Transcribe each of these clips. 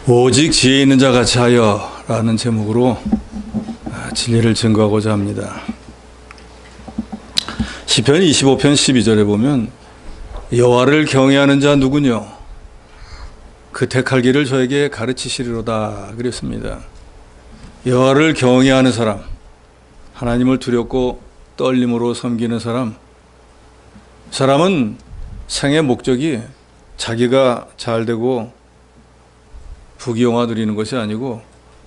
오직 지혜 있는 자 같이 하여 라는 제목으로 진리를 증거하고자 합니다. 시편 25편 12절에 보면 여호와를 경외하는 자 누구뇨? 그 택할 길을 저에게 가르치시리로다 그랬습니다. 여호와를 경외하는 사람, 하나님을 두렵고 떨림으로 섬기는 사람은 생의 목적이 자기가 잘 되고 부귀영화 누리는 것이 아니고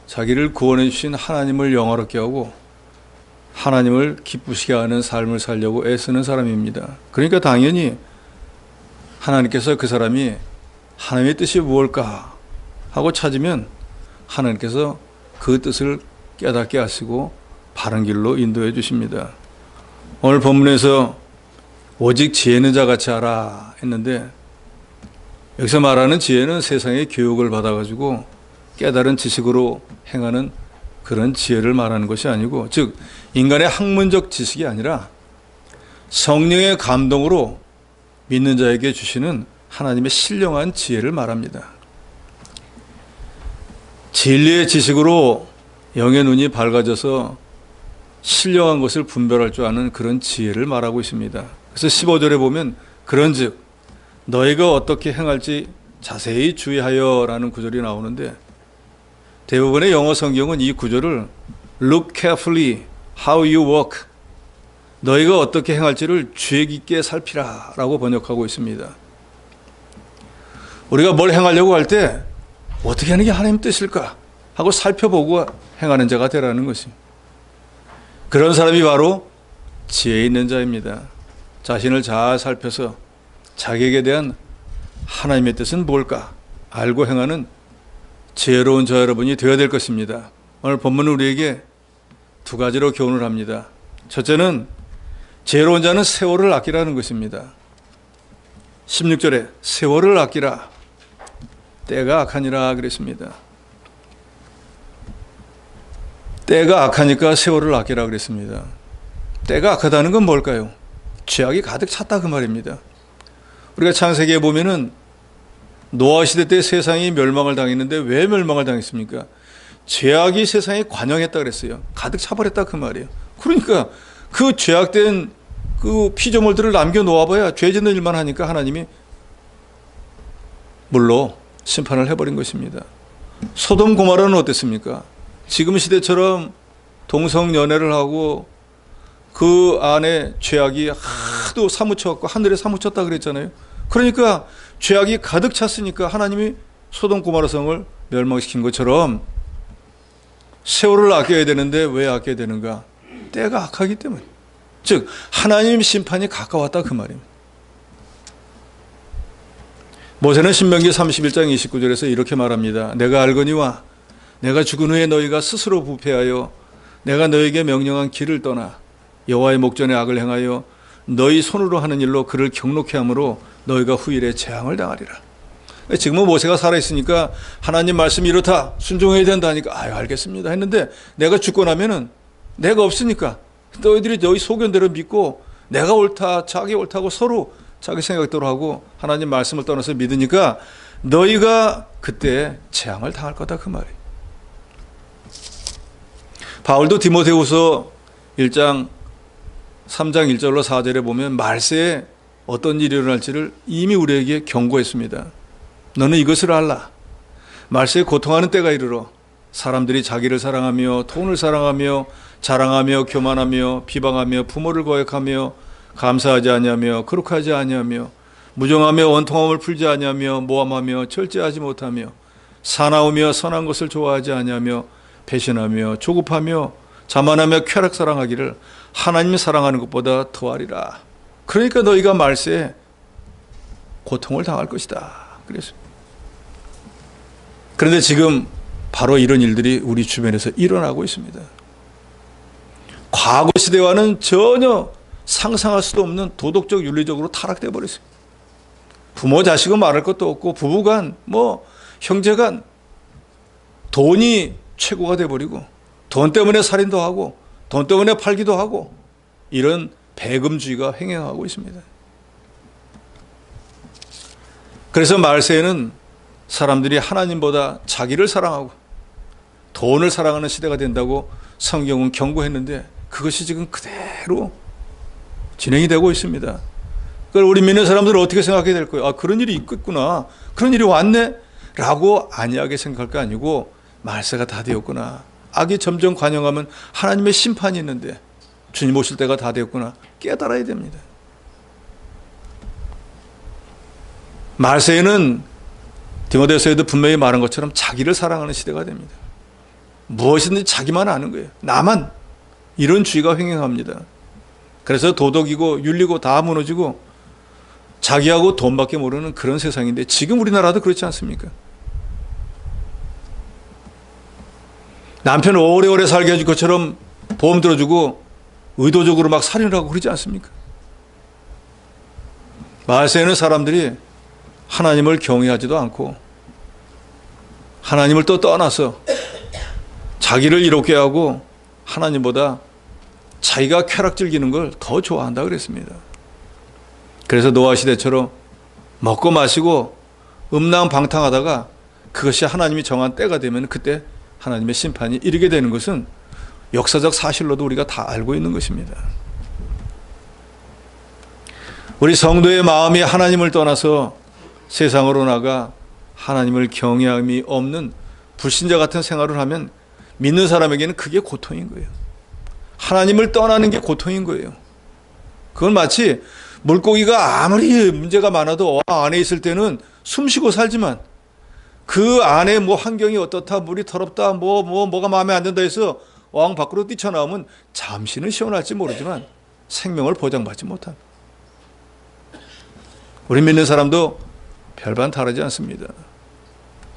자기를 구원해 주신 하나님을 영화롭게 하고 하나님을 기쁘시게 하는 삶을 살려고 애쓰는 사람입니다. 그러니까 당연히 하나님께서 그 사람이 하나님의 뜻이 무엇일까 하고 찾으면 하나님께서 그 뜻을 깨닫게 하시고 바른 길로 인도해 주십니다. 오늘 본문에서 오직 지혜 있는 자 같이 하라 했는데, 여기서 말하는 지혜는 세상의 교육을 받아가지고 깨달은 지식으로 행하는 그런 지혜를 말하는 것이 아니고, 즉 인간의 학문적 지식이 아니라 성령의 감동으로 믿는 자에게 주시는 하나님의 신령한 지혜를 말합니다. 진리의 지식으로 영의 눈이 밝아져서 신령한 것을 분별할 줄 아는 그런 지혜를 말하고 있습니다. 그래서 15절에 보면 그런즉 너희가 어떻게 행할지 자세히 주의하여 라는 구절이 나오는데, 대부분의 영어 성경은 이 구절을 Look carefully how you walk, 너희가 어떻게 행할지를 주의 깊게 살피라 라고 번역하고 있습니다. 우리가 뭘 행하려고 할 때 어떻게 하는 게 하나님 뜻일까 하고 살펴보고 행하는 자가 되라는 것입니다. 그런 사람이 바로 지혜 있는 자입니다. 자신을 잘 살펴서 자기에게 대한 하나님의 뜻은 뭘까 알고 행하는 지혜로운 저 여러분이 되어야 될 것입니다. 오늘 본문은 우리에게 두 가지로 교훈을 합니다. 첫째는 지혜로운 자는 세월을 아끼라는 것입니다. 16절에 세월을 아끼라, 때가 악하니라 그랬습니다. 때가 악하니까 세월을 아끼라 그랬습니다. 때가 악하다는 건 뭘까요? 죄악이 가득 찼다 그 말입니다. 우리가 창세기에 보면은 노아 시대 때 세상이 멸망을 당했는데 왜 멸망을 당했습니까? 죄악이 세상에 관영했다 그랬어요. 가득 차버렸다 그 말이에요. 그러니까 그 죄악된 그 피조물들을 남겨놓아봐야 죄 짓는 일만 하니까 하나님이 물로 심판을 해버린 것입니다. 소돔 고모라는 어땠습니까? 지금 시대처럼 동성연애를 하고 그 안에 죄악이 하도 사무쳤고 하늘에 사무쳤다 그랬잖아요. 그러니까 죄악이 가득 찼으니까 하나님이 소돔 고모라 성을 멸망시킨 것처럼 세월을 아껴야 되는데 왜 아껴야 되는가? 때가 악하기 때문에. 즉 하나님 심판이 가까웠다 그 말입니다. 모세는 신명기 31장 29절에서 이렇게 말합니다. 내가 알거니와 내가 죽은 후에 너희가 스스로 부패하여 내가 너희에게 명령한 길을 떠나 여호와의 목전에 악을 행하여 너희 손으로 하는 일로 그를 경록케 함으로 너희가 후일에 재앙을 당하리라. 지금은 모세가 살아있으니까 하나님 말씀이 이렇다 순종해야 된다 하니까 아유 알겠습니다 했는데, 내가 죽고 나면은 내가 없으니까 너희들이 너희 소견대로 믿고 내가 옳다 자기 옳다고 서로 자기 생각대로 하고 하나님 말씀을 떠나서 믿으니까 너희가 그때 재앙을 당할 거다 그 말이에요. 바울도 디모데후서 1장 3장 1절로 4절에 보면 말세에 어떤 일이 일어날지를 이미 우리에게 경고했습니다. 너는 이것을 알라. 말세에 고통하는 때가 이르러 사람들이 자기를 사랑하며 돈을 사랑하며 자랑하며 교만하며 비방하며 부모를 거역하며 감사하지 아니하며 거룩하지 아니하며 무정하며 원통함을 풀지 아니하며 모함하며 절제하지 못하며 사나우며 선한 것을 좋아하지 아니하며 배신하며 조급하며 자만하며 쾌락 사랑하기를 하나님이 사랑하는 것보다 더하리라. 그러니까 너희가 말세에 고통을 당할 것이다 그랬습니다. 그런데 지금 바로 이런 일들이 우리 주변에서 일어나고 있습니다. 과거 시대와는 전혀 상상할 수도 없는 도덕적 윤리적으로 타락되어 버렸습니다. 부모 자식은 말할 것도 없고 부부간 형제간 돈이 최고가 돼버리고 돈 때문에 살인도 하고 돈 때문에 팔기도 하고 이런 배금주의가 횡행하고 있습니다. 그래서 말세에는 사람들이 하나님보다 자기를 사랑하고 돈을 사랑하는 시대가 된다고 성경은 경고했는데 그것이 지금 그대로 진행이 되고 있습니다. 그걸 우리 믿는 사람들은 어떻게 생각해야 될 거예요? 아, 그런 일이 있겠구나. 그런 일이 왔네? 라고 안이하게 생각할 거 아니고 말세가 다 되었구나. 악이 점점 관영하면 하나님의 심판이 있는데 주님 오실 때가 다 되었구나. 깨달아야 됩니다. 말세에는 디모데서에도 분명히 말한 것처럼 자기를 사랑하는 시대가 됩니다. 무엇이든지 자기만 아는 거예요. 나만. 이런 주의가 횡행합니다. 그래서 도덕이고 윤리고 다 무너지고 자기하고 돈밖에 모르는 그런 세상인데 지금 우리나라도 그렇지 않습니까? 남편 오래오래 살게 해줄 것처럼 보험 들어주고 의도적으로 막 살인을 하고 그러지 않습니까? 말세에는 사람들이 하나님을 경외하지도 않고 하나님을 또 떠나서 자기를 이롭게 하고 하나님보다 자기가 쾌락 즐기는 걸 더 좋아한다 그랬습니다. 그래서 노아 시대처럼 먹고 마시고 음낭방탕하다가 그것이 하나님이 정한 때가 되면 그때 하나님의 심판이 이르게 되는 것은 역사적 사실로도 우리가 다 알고 있는 것입니다. 우리 성도의 마음이 하나님을 떠나서 세상으로 나가 하나님을 경외함이 없는 불신자 같은 생활을 하면 믿는 사람에게는 그게 고통인 거예요. 하나님을 떠나는 게 고통인 거예요. 그건 마치 물고기가 아무리 문제가 많아도 어항 안에 있을 때는 숨쉬고 살지만 그 안에 뭐 환경이 어떻다, 물이 더럽다, 뭐가 마음에 안 든다 해서 어항 밖으로 뛰쳐나오면 잠시는 시원할지 모르지만 생명을 보장받지 못합니다. 우리 믿는 사람도 별반 다르지 않습니다.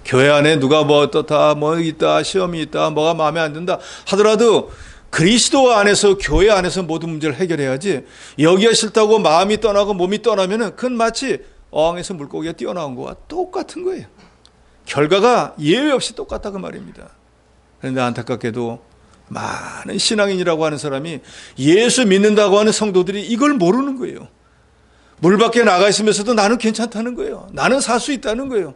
교회 안에 누가 뭐 어떻다, 뭐 있다, 시험이 있다, 뭐가 마음에 안 든다 하더라도 그리스도 안에서, 교회 안에서 모든 문제를 해결해야지 여기가 싫다고 마음이 떠나고 몸이 떠나면은 그건 마치 어항에서 물고기가 뛰어나온 거와 똑같은 거예요. 결과가 예외 없이 똑같다 그 말입니다. 그런데 안타깝게도 많은 신앙인이라고 하는 사람이 예수 믿는다고 하는 성도들이 이걸 모르는 거예요. 물 밖에 나가 있으면서도 나는 괜찮다는 거예요. 나는 살 수 있다는 거예요.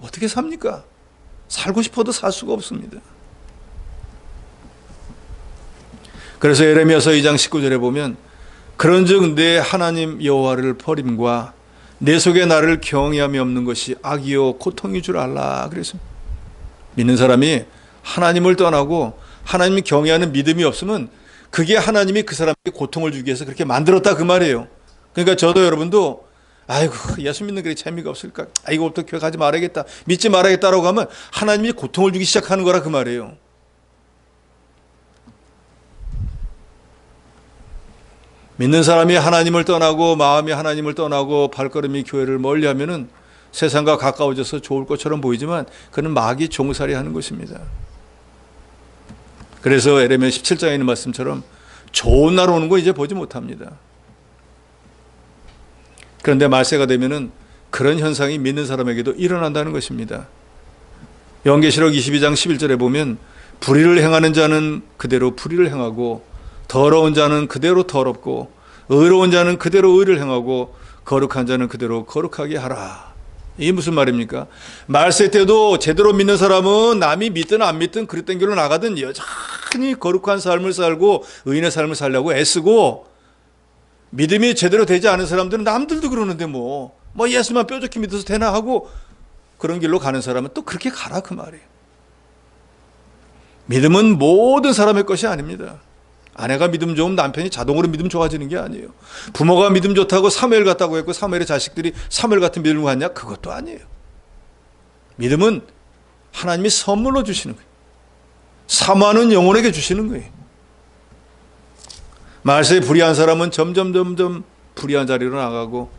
어떻게 삽니까? 살고 싶어도 살 수가 없습니다. 그래서 예레미야서 2장 19절에 보면 그런즉 내 하나님 여호와를 버림과 내 속에 나를 경외함이 없는 것이 악이요 고통인 줄 알라. 그래서 믿는 사람이 하나님을 떠나고 하나님을 경외하는 믿음이 없으면 그게 하나님이 그 사람에게 고통을 주기 위해서 그렇게 만들었다 그 말이에요. 그러니까 저도 여러분도 아이고 예수 믿는 게 재미가 없을까? 이거부터 교회 가지 말아야겠다. 믿지 말아야겠다라고 하면 하나님이 고통을 주기 시작하는 거라 그 말이에요. 믿는 사람이 하나님을 떠나고 마음이 하나님을 떠나고 발걸음이 교회를 멀리하면은 세상과 가까워져서 좋을 것처럼 보이지만 그는 마귀 종살이 하는 것입니다. 그래서 예레미야 17장에 있는 말씀처럼 좋은 날 오는 거 이제 보지 못합니다. 그런데 말세가 되면은 그런 현상이 믿는 사람에게도 일어난다는 것입니다. 요한계시록 22장 11절에 보면 불의를 행하는 자는 그대로 불의를 행하고 더러운 자는 그대로 더럽고 의로운 자는 그대로 의를 행하고 거룩한 자는 그대로 거룩하게 하라. 이게 무슨 말입니까? 말세 때도 제대로 믿는 사람은 남이 믿든 안 믿든 그릇된 길로 나가든 여전히 거룩한 삶을 살고 의인의 삶을 살려고 애쓰고 믿음이 제대로 되지 않은 사람들은 남들도 그러는데 뭐 예수만 뾰족히 믿어서 되나 하고 그런 길로 가는 사람은 또 그렇게 가라 그 말이에요. 믿음은 모든 사람의 것이 아닙니다. 아내가 믿음 좋으면 남편이 자동으로 믿음 좋아지는 게 아니에요. 부모가 믿음 좋다고 사무엘 같다고 했고 사무엘의 자식들이 사무엘 같은 믿음을 갖냐? 그것도 아니에요. 믿음은 하나님이 선물로 주시는 거예요. 사모하는 영혼에게 주시는 거예요. 말세에 불의한 사람은 점점 불의한 자리로 나가고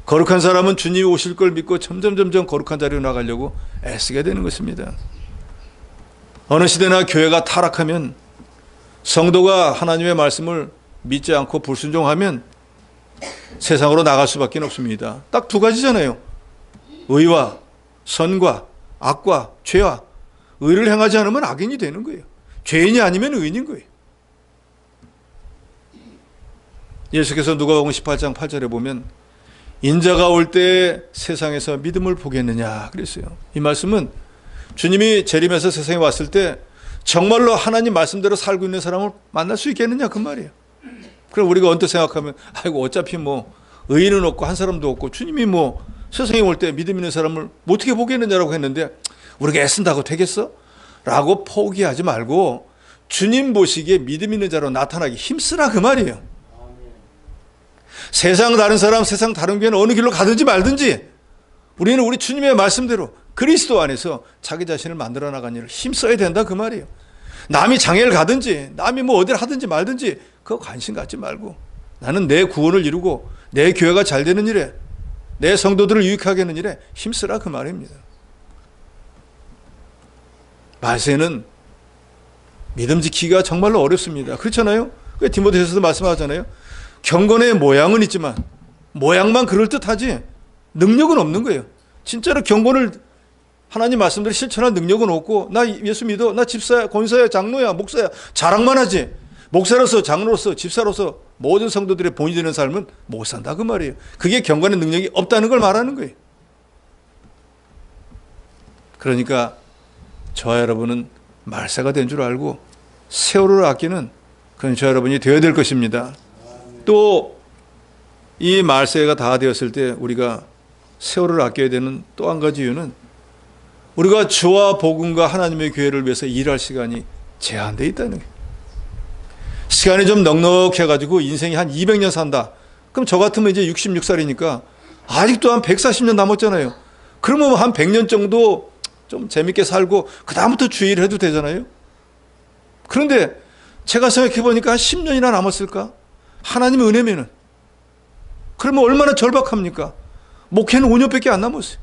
거룩한 사람은 주님이 오실 걸 믿고 점점 거룩한 자리로 나가려고 애쓰게 되는 것입니다. 어느 시대나 교회가 타락하면 성도가 하나님의 말씀을 믿지 않고 불순종하면 세상으로 나갈 수밖에 없습니다. 딱 두 가지잖아요. 의와 선과 악과 죄와 의를 행하지 않으면 악인이 되는 거예요. 죄인이 아니면 의인인 거예요. 예수께서 누가복음 18장 8절에 보면 인자가 올 때 세상에서 믿음을 보겠느냐 그랬어요. 이 말씀은 주님이 재림해서 세상에 왔을 때 정말로 하나님 말씀대로 살고 있는 사람을 만날 수 있겠느냐 그 말이에요. 그럼 우리가 언뜻 생각하면 아이고 어차피 뭐 의인은 없고 한 사람도 없고 주님이 뭐 세상에 올 때 믿음 있는 사람을 어떻게 보겠느냐라고 했는데 우리가 애쓴다고 되겠어? 라고 포기하지 말고 주님 보시기에 믿음 있는 자로 나타나기 힘쓰라 그 말이에요. 세상 다른 사람, 세상 다른 교회는 어느 길로 가든지 말든지 우리는 우리 주님의 말씀대로 그리스도 안에서 자기 자신을 만들어 나가는 일을 힘써야 된다 그 말이에요. 남이 장애를 가든지 남이 뭐 어디를 하든지 말든지 그거 관심 갖지 말고 나는 내 구원을 이루고 내 교회가 잘 되는 일에 내 성도들을 유익하게 하는 일에 힘쓰라 그 말입니다. 말세는 믿음 지키기가 정말로 어렵습니다. 그렇잖아요? 디모데후서도 말씀하잖아요. 경건의 모양은 있지만 모양만 그럴듯하지 능력은 없는 거예요. 진짜로 경건을 하나님 말씀대로 실천할 능력은 없고 나 예수 믿어, 나 집사야, 권사야, 장로야, 목사야 자랑만 하지 목사로서 장로로서 집사로서 모든 성도들의 본이 되는 삶은 못 산다 그 말이에요. 그게 경건의 능력이 없다는 걸 말하는 거예요. 그러니까 저와 여러분은 말세가 된 줄 알고 세월을 아끼는 그런 저와 여러분이 되어야 될 것입니다. 또 이 말세가 다 되었을 때 우리가 세월을 아껴야 되는 또 한 가지 이유는 우리가 주와 복음과 하나님의 교회를 위해서 일할 시간이 제한되어 있다는 거예요. 시간이 좀 넉넉해가지고 인생이 한 200년 산다. 그럼 저 같으면 이제 66살이니까 아직도 한 140년 남았잖아요. 그러면 한 100년 정도 좀 재밌게 살고 그 다음부터 주의를 해도 되잖아요. 그런데 제가 생각해 보니까 한 10년이나 남았을까? 하나님의 은혜면은. 그러면 얼마나 절박합니까? 목회는 5년밖에 안 남았어요.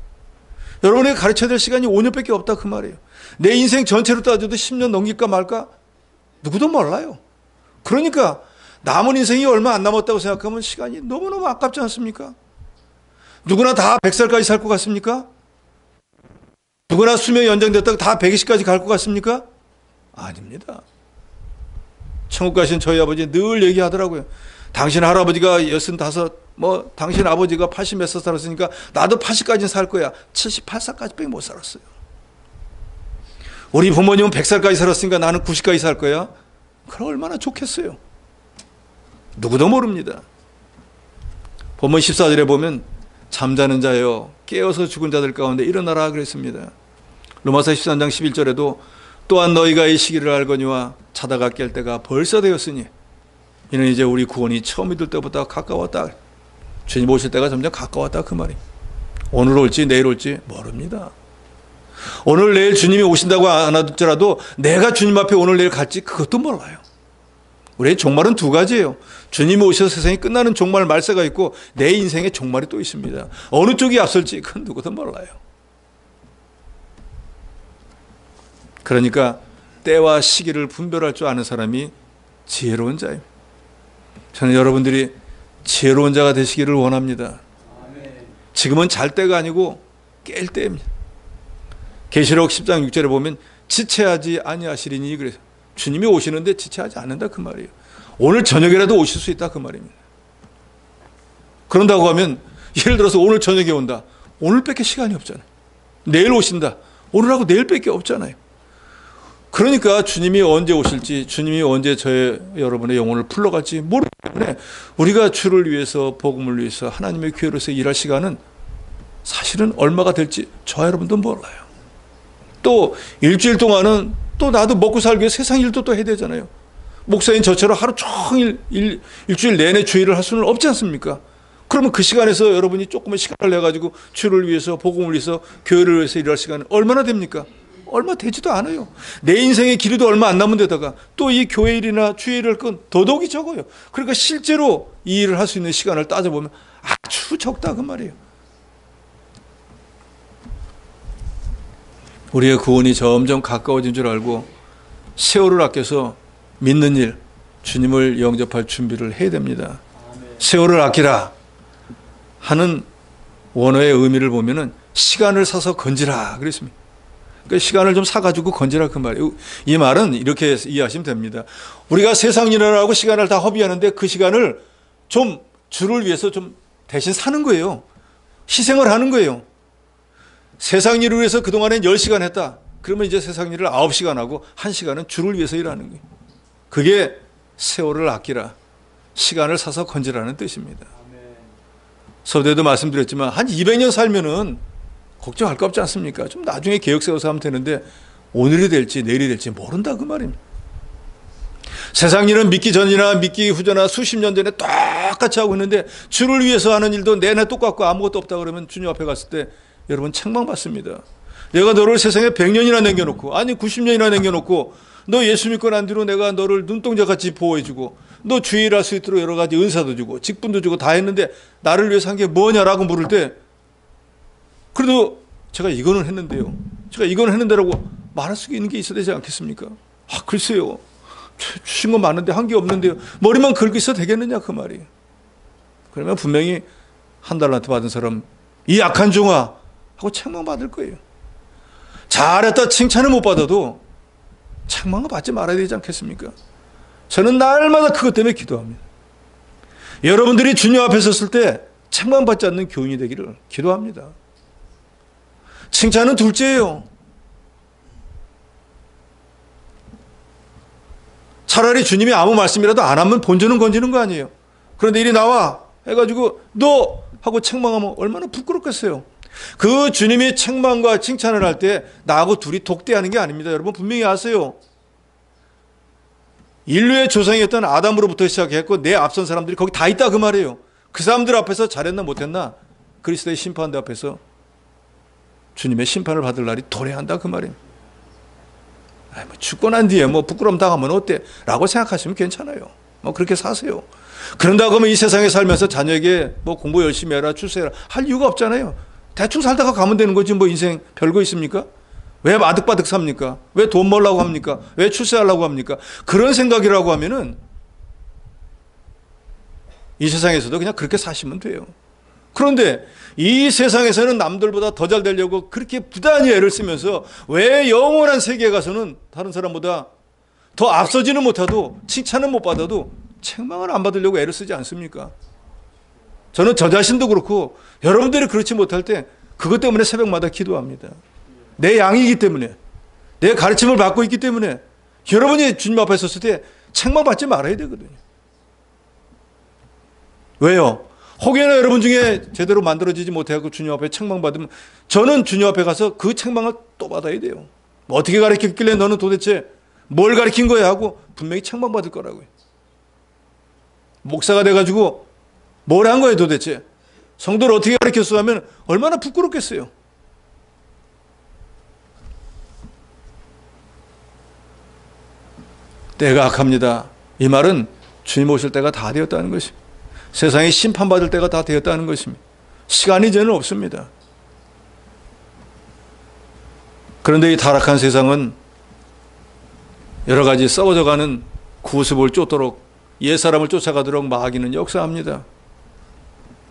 여러분에게 가르쳐야 될 시간이 5년밖에 없다 그 말이에요. 내 인생 전체로 따져도 10년 넘길까 말까? 누구도 몰라요. 그러니까 남은 인생이 얼마 안 남았다고 생각하면 시간이 너무너무 아깝지 않습니까? 누구나 다 100살까지 살 것 같습니까? 누구나 수명이 연장됐다고 다 120까지 갈 것 같습니까? 아닙니다. 천국 가신 저희 아버지 늘 얘기하더라고요. 당신 할아버지가 65, 당신 아버지가 80몇 살 살았으니까 나도 80까지는 살 거야. 78살까지밖에 못 살았어요. 우리 부모님은 100살까지 살았으니까 나는 90까지 살 거야. 그럼 얼마나 좋겠어요. 누구도 모릅니다. 본문 14절에 보면 잠자는 자여 깨어서 죽은 자들 가운데 일어나라 그랬습니다. 로마서 13장 11절에도 또한 너희가 이 시기를 알거니와 자다가 깰 때가 벌써 되었으니 이는 이제 우리 구원이 처음 믿을 때보다 가까웠다. 주님 오실 때가 점점 가까웠다 그 말이. 오늘 올지 내일 올지 모릅니다. 오늘 내일 주님이 오신다고 안 하더라도 내가 주님 앞에 오늘 내일 갈지 그것도 몰라요. 우리의 종말은 두 가지예요. 주님이 오셔서 세상이 끝나는 종말 말세가 있고 내 인생의 종말이 또 있습니다. 어느 쪽이 앞설지 그건 누구도 몰라요. 그러니까 때와 시기를 분별할 줄 아는 사람이 지혜로운 자예요. 저는 여러분들이 지혜로운 자가 되시기를 원합니다. 지금은 잘 때가 아니고 깰 때입니다. 계시록 10장 6절에 보면 지체하지 아니하시리니 그래서 주님이 오시는데 지체하지 않는다 그 말이에요. 오늘 저녁이라도 오실 수 있다 그 말입니다. 그런다고 하면 예를 들어서 오늘 저녁에 온다. 오늘밖에 시간이 없잖아요. 내일 오신다. 오늘하고 내일밖에 없잖아요. 그러니까 주님이 언제 오실지, 주님이 언제 여러분의 영혼을 풀러갈지 모르기 때문에 우리가 주를 위해서, 복음을 위해서, 하나님의 교회로서 일할 시간은 사실은 얼마가 될지 저 여러분도 몰라요. 또 일주일 동안은 또 나도 먹고 살기 위해 세상 일도 또 해야 되잖아요. 목사인 저처럼 하루 종일 일주일 내내 주일을 할 수는 없지 않습니까? 그러면 그 시간에서 여러분이 조금의 시간을 내가지고 주를 위해서, 복음을 위해서, 교회를 위해서 일할 시간은 얼마나 됩니까? 얼마 되지도 않아요. 내 인생의 길이도 얼마 안 남은 데다가 또 이 교회 일이나 주일 일을 건 더더욱이 적어요. 그러니까 실제로 이 일을 할 수 있는 시간을 따져보면 아주 적다 그 말이에요. 우리의 구원이 점점 가까워진 줄 알고 세월을 아껴서 믿는 일, 주님을 영접할 준비를 해야 됩니다. 세월을 아끼라 하는 원어의 의미를 보면은 시간을 사서 건지라 그랬습니다. 그러니까 시간을 좀 사가지고 건지라 그 말이에요. 이 말은 이렇게 이해하시면 됩니다. 우리가 세상 일을 하고 시간을 다 허비하는데 그 시간을 좀 주를 위해서 좀 대신 사는 거예요. 희생을 하는 거예요. 세상 일을 위해서 그동안엔 10시간 했다. 그러면 이제 세상 일을 9시간 하고 1시간은 주를 위해서 일하는 거예요. 그게 세월을 아끼라, 시간을 사서 건지라는 뜻입니다. 서두에도 말씀드렸지만 한 200년 살면은 걱정할 거 없지 않습니까? 좀 나중에 계획 세워서 하면 되는데 오늘이 될지 내일이 될지 모른다 그 말입니다. 세상 일은 믿기 전이나 믿기 후전이나 수십 년 전에 똑같이 하고 있는데 주를 위해서 하는 일도 내내 똑같고 아무것도 없다 그러면 주님 앞에 갔을 때 여러분 책망받습니다. 내가 너를 세상에 100년이나 남겨놓고, 아니 90년이나 남겨놓고, 너 예수 믿고 난 뒤로 내가 너를 눈동자같이 보호해주고 너 주일할 수 있도록 여러 가지 은사도 주고 직분도 주고 다 했는데 나를 위해서 한 게 뭐냐라고 물을 때, 그래도 제가 이거는 했는데요, 제가 이거는 했는데라고 말할 수 있는 게 있어야 되지 않겠습니까? 아 글쎄요, 주신 건 많은데 한 게 없는데요, 머리만 긁고 있어도 되겠느냐 그 말이에요. 그러면 분명히 한 달란트 받은 사람 이 약한 종아 하고 책망받을 거예요. 잘했다 칭찬을 못 받아도 책망을 받지 말아야 되지 않겠습니까? 저는 날마다 그것 때문에 기도합니다. 여러분들이 주님 앞에 섰을 때 책망받지 않는 교인이 되기를 기도합니다. 칭찬은 둘째예요. 차라리 주님이 아무 말씀이라도 안 하면 본전은 건지는 거 아니에요. 그런데 이리 나와 해가지고 너 하고 책망하면 얼마나 부끄럽겠어요. 그 주님이 책망과 칭찬을 할 때 나하고 둘이 독대하는 게 아닙니다. 여러분 분명히 아세요. 인류의 조상이었던 아담으로부터 시작했고 내 앞선 사람들이 거기 다 있다 그 말이에요. 그 사람들 앞에서 잘했나 못했나 그리스도의 심판대 앞에서 주님의 심판을 받을 날이 도래한다 그 말이에요. 뭐 죽고 난 뒤에 뭐 부끄러움 당하면 어때? 라고 생각하시면 괜찮아요. 뭐 그렇게 사세요. 그런다고 하면 이 세상에 살면서 자녀에게 뭐 공부 열심히 해라 출세해라 할 이유가 없잖아요. 대충 살다가 가면 되는 거지 뭐 인생 별거 있습니까? 왜 아득바득 삽니까? 왜 돈 벌려고 합니까? 왜 출세하려고 합니까? 그런 생각이라고 하면은 이 세상에서도 그냥 그렇게 사시면 돼요. 그런데 이 세상에서는 남들보다 더 잘 되려고 그렇게 부단히 애를 쓰면서 왜 영원한 세계에 가서는 다른 사람보다 더 앞서지는 못하도 칭찬은 못 받아도 책망을 안 받으려고 애를 쓰지 않습니까? 저는 저 자신도 그렇고 여러분들이 그렇지 못할 때 그것 때문에 새벽마다 기도합니다. 내 양이기 때문에, 내 가르침을 받고 있기 때문에 여러분이 주님 앞에 섰을 때 책망받지 말아야 되거든요. 왜요? 혹여나 여러분 중에 제대로 만들어지지 못하고 주님 앞에 책망받으면 저는 주님 앞에 가서 그 책망을 또 받아야 돼요. 어떻게 가르쳤길래 너는 도대체 뭘 가르친 거야 하고 분명히 책망받을 거라고요. 목사가 돼가지고 뭘 한 거예요 도대체? 성도를 어떻게 가르쳤어 하면 얼마나 부끄럽겠어요. 때가 악합니다. 이 말은 주님 오실 때가 다 되었다는 것입니다. 세상이 심판받을 때가 다 되었다는 것입니다. 시간이 이제는 없습니다. 그런데 이 타락한 세상은 여러 가지 썩어져가는 구습을 쫓도록 옛사람을 쫓아가도록 마귀는 역사합니다.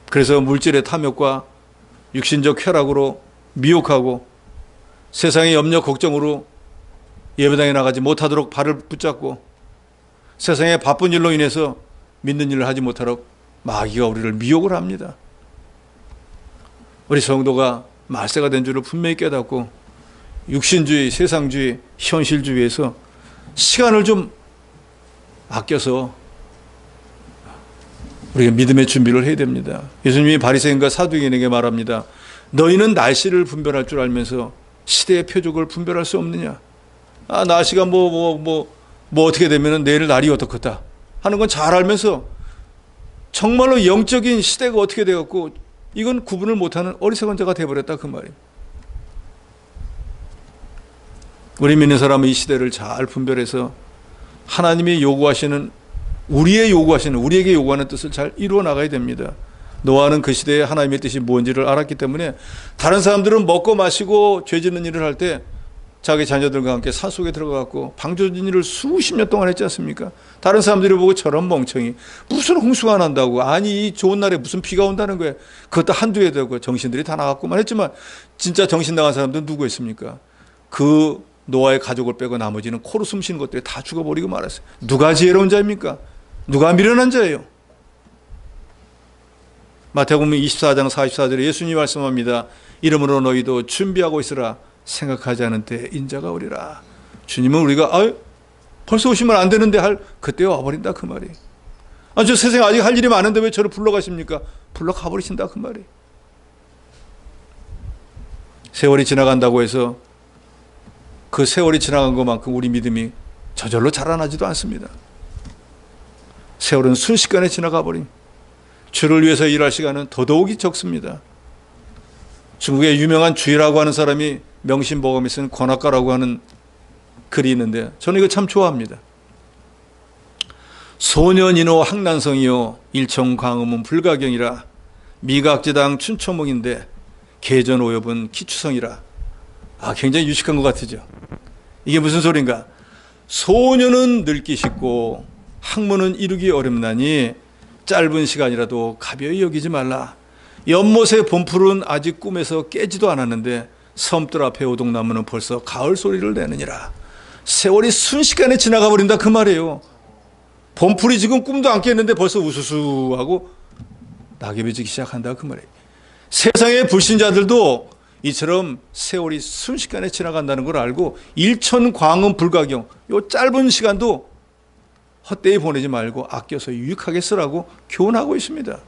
그래서 물질의 탐욕과 육신적 쾌락으로 미혹하고 세상의 염려 걱정으로 예배당에 나가지 못하도록 발을 붙잡고 세상의 바쁜 일로 인해서 믿는 일을 하지 못하도록 마귀가 우리를 미혹을 합니다. 우리 성도가 말세가 된 줄을 분명히 깨닫고 육신주의, 세상주의, 현실주의에서 시간을 좀 아껴서 우리가 믿음의 준비를 해야 됩니다. 예수님이 바리새인과 사두개인에게 말합니다. 너희는 날씨를 분별할 줄 알면서 시대의 표적을 분별할 수 없느냐? 아, 날씨가 뭐 어떻게 되면 내일 날이 어떻겠다 하는 건 잘 알면서 정말로 영적인 시대가 어떻게 되었고 이건 구분을 못하는 어리석은 자가 되어버렸다 그 말이에요. 우리 믿는 사람은 이 시대를 잘 분별해서 하나님이 요구하시는 우리에게 요구하는 뜻을 잘 이루어 나가야 됩니다. 노아는 그 시대에 하나님의 뜻이 뭔지를 알았기 때문에 다른 사람들은 먹고 마시고 죄 짓는 일을 할 때 자기 자녀들과 함께 산속에 들어가고 방조진 일을 수십 년 동안 했지 않습니까? 다른 사람들이 보고 저런 멍청이 무슨 홍수가 난다고, 아니 이 좋은 날에 무슨 비가 온다는 거예요. 그것도 한두 해 되고 정신들이 다 나갔구만 했지만 진짜 정신 나간 사람들은 누구 있습니까? 그 노아의 가족을 빼고 나머지는 코로 숨쉬는 것들이 다 죽어버리고 말았어요. 누가 지혜로운 자입니까? 누가 미련한 자예요? 마태복음 24장 44절에 예수님이 말씀합니다. 이러므로 너희도 준비하고 있으라. 생각하지 않은 때 인자가 오리라. 주님은 우리가 벌써 오시면 안 되는데 할 그때 와버린다 그 말이. 저 세상에 아직 할 일이 많은데 왜 저를 불러가십니까? 불러가버리신다 그 말이. 세월이 지나간다고 해서 그 세월이 지나간 것만큼 우리 믿음이 저절로 자라나지도 않습니다. 세월은 순식간에 지나가 버림. 주를 위해서 일할 시간은 더더욱이 적습니다. 중국의 유명한 주의라고 하는 사람이 명심보감에 쓴 권학가라고 하는 글이 있는데 저는 이거 참 좋아합니다. 소년인호 항난성이요 일청광음은 불가경이라 미각지당 춘초몽인데 계전오엽은 기추성이라. 굉장히 유식한 것 같으죠. 이게 무슨 소린가? 소년은 늙기 쉽고 학문은 이루기 어렵나니 짧은 시간이라도 가벼이 여기지 말라. 연못의 봄풀은 아직 꿈에서 깨지도 않았는데 섬들 앞에 오동나무는 벌써 가을 소리를 내느니라. 세월이 순식간에 지나가 버린다 그 말이에요. 봄풀이 지금 꿈도 안 깼는데 벌써 우수수하고 낙엽이 지기 시작한다 그 말이에요. 세상의 불신자들도 이처럼 세월이 순식간에 지나간다는 걸 알고 일천광음 불가경, 요 짧은 시간도 헛되이 보내지 말고 아껴서 유익하게 쓰라고 교훈하고 있습니다.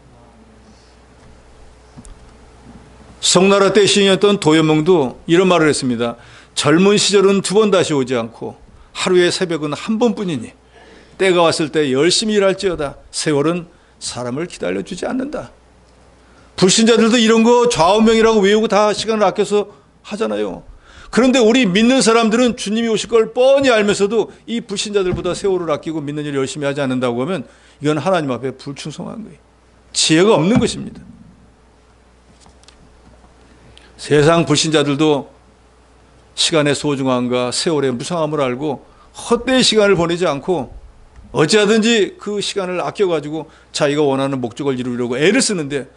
송나라 때 시인이었던 도연몽도 이런 말을 했습니다. 젊은 시절은 두 번 다시 오지 않고 하루의 새벽은 한 번뿐이니 때가 왔을 때 열심히 일할지어다. 세월은 사람을 기다려주지 않는다. 불신자들도 이런 거 좌우명이라고 외우고 다 시간을 아껴서 하잖아요. 그런데 우리 믿는 사람들은 주님이 오실 걸 뻔히 알면서도 이 불신자들보다 세월을 아끼고 믿는 일 열심히 하지 않는다고 하면 이건 하나님 앞에 불충성한 거예요. 지혜가 없는 것입니다. 세상 불신자들도 시간의 소중함과 세월의 무상함을 알고 헛되이 시간을 보내지 않고 어찌하든지 그 시간을 아껴가지고 자기가 원하는 목적을 이루려고 애를 쓰는데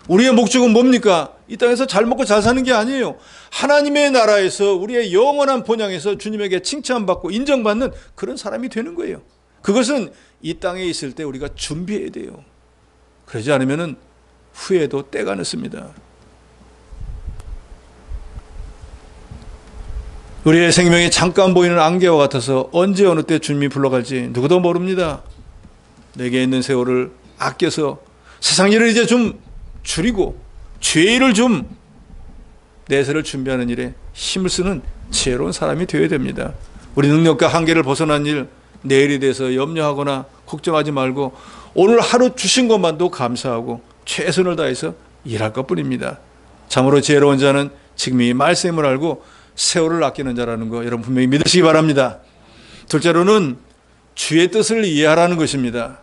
우리의 목적은 뭡니까? 이 땅에서 잘 먹고 잘 사는 게 아니에요. 하나님의 나라에서 우리의 영원한 본향에서 주님에게 칭찬받고 인정받는 그런 사람이 되는 거예요. 그것은 이 땅에 있을 때 우리가 준비해야 돼요. 그러지 않으면 후회도 때가 늦습니다. 우리의 생명이 잠깐 보이는 안개와 같아서 언제 어느 때 주님이 불러갈지 누구도 모릅니다. 내게 있는 세월을 아껴서 세상 일을 이제 좀 줄이고 죄를 좀 내세를 준비하는 일에 힘을 쓰는 지혜로운 사람이 되어야 됩니다. 우리 능력과 한계를 벗어난 일, 내일에 대해서 염려하거나 걱정하지 말고 오늘 하루 주신 것만도 감사하고 최선을 다해서 일할 것뿐입니다. 참으로 지혜로운 자는 지금 이 말씀을 알고 세월을 아끼는 자라는 거 여러분 분명히 믿으시기 바랍니다. 둘째로는 주의 뜻을 이해하라는 것입니다.